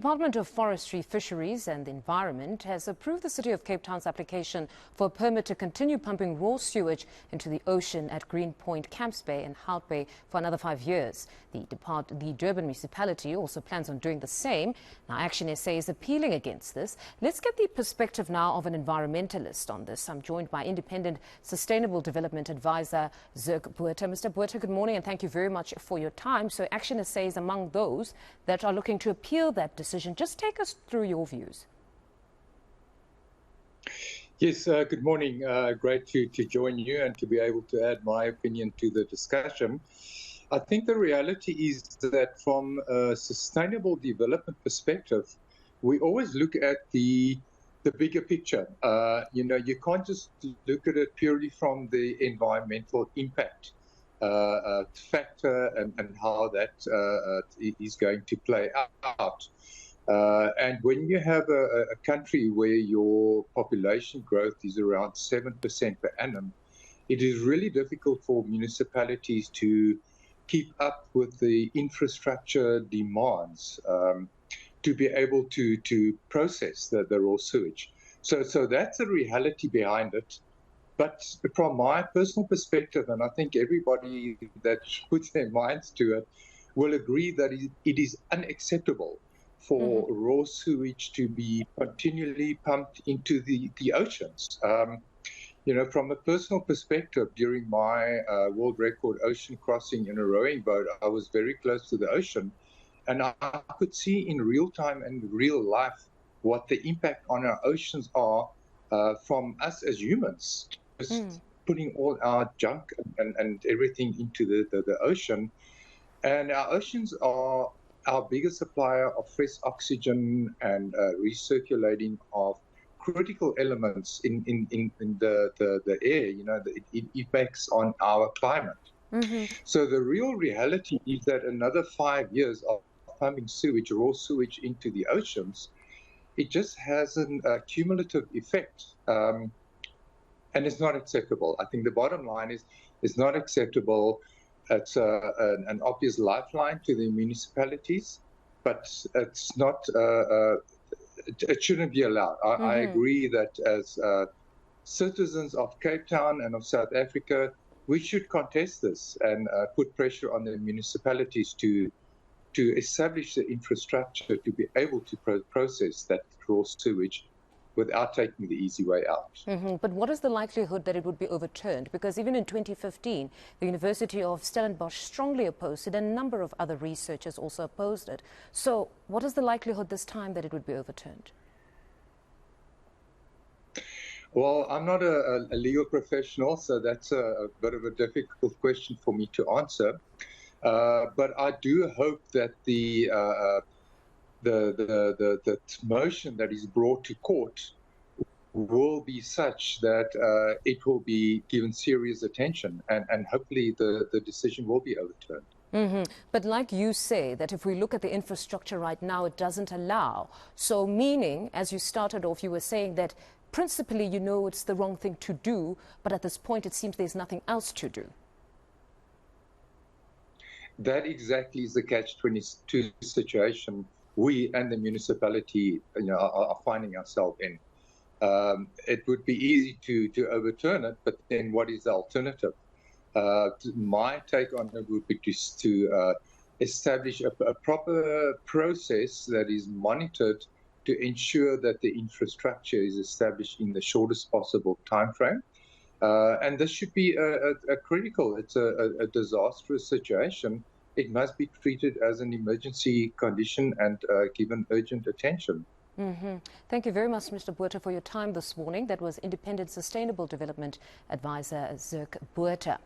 Department of Forestry, Fisheries and the Environment has approved the City of Cape Town's application for a permit to continue pumping raw sewage into the ocean at Greenpoint, Camps Bay and Hout Bay for another 5 years. The Durban municipality also plans on doing the same. Now, Action SA is appealing against this. Let's get the perspective now of an environmentalist on this. I'm joined by Independent Sustainable Development Advisor Zirk Botha. Mr. Botha, good morning and thank you very much for your time. So Action SA is among those that are looking to appeal that decision. Just take us through your views. Yes, good morning. Great to join you and to be able to add my opinion to the discussion. I think the reality is that from a sustainable development perspective, we always look at the bigger picture. You can't just look at it purely from the environmental impact factor and how that is going to play out. And when you have a country where your population growth is around 7% per annum, it is really difficult for municipalities to keep up with the infrastructure demands to be able to process the raw sewage. So that's the reality behind it. But from my personal perspective, and I think everybody that puts their minds to it will agree that it is unacceptable for raw sewage to be continually pumped into the oceans. From a personal perspective, during my world record ocean crossing in a rowing boat, I was very close to the ocean, and I could see in real time and real life what the impact on our oceans are from us as humans, just putting all our junk and everything into the ocean. And our oceans are our biggest supplier of fresh oxygen and recirculating of critical elements in the air, it impacts on our climate. So the real reality is that another 5 years of pumping sewage, raw sewage into the oceans, it just has a cumulative effect. And it's not acceptable. I think the bottom line is it's not acceptable. It's an obvious lifeline to the municipalities, but it's not. It shouldn't be allowed. I agree that as citizens of Cape Town and of South Africa, we should contest this and put pressure on the municipalities to establish the infrastructure to be able to process that raw sewage without taking the easy way out. But what is the likelihood that it would be overturned? Because even in 2015, the University of Stellenbosch strongly opposed it, and a number of other researchers also opposed it. So what is the likelihood this time that it would be overturned? Well, I'm not a legal professional, so that's a bit of a difficult question for me to answer. But I do hope that the motion that is brought to court will be such that it will be given serious attention and hopefully the decision will be overturned. But like you say, that if we look at the infrastructure right now, it doesn't allow. So meaning, as you started off, you were saying that principally, it's the wrong thing to do, but at this point, it seems there's nothing else to do. That exactly is the catch-22 situation we and the municipality are finding ourselves in. It would be easy to overturn it, but then what is the alternative? My take on it would be to establish a proper process that is monitored to ensure that the infrastructure is established in the shortest possible time frame. And this should be a critical. It's a disastrous situation. It must be treated as an emergency condition and given urgent attention. Thank you very much, Mr. Botha, for your time this morning. That was Independent Sustainable Development Advisor Zirk Botha.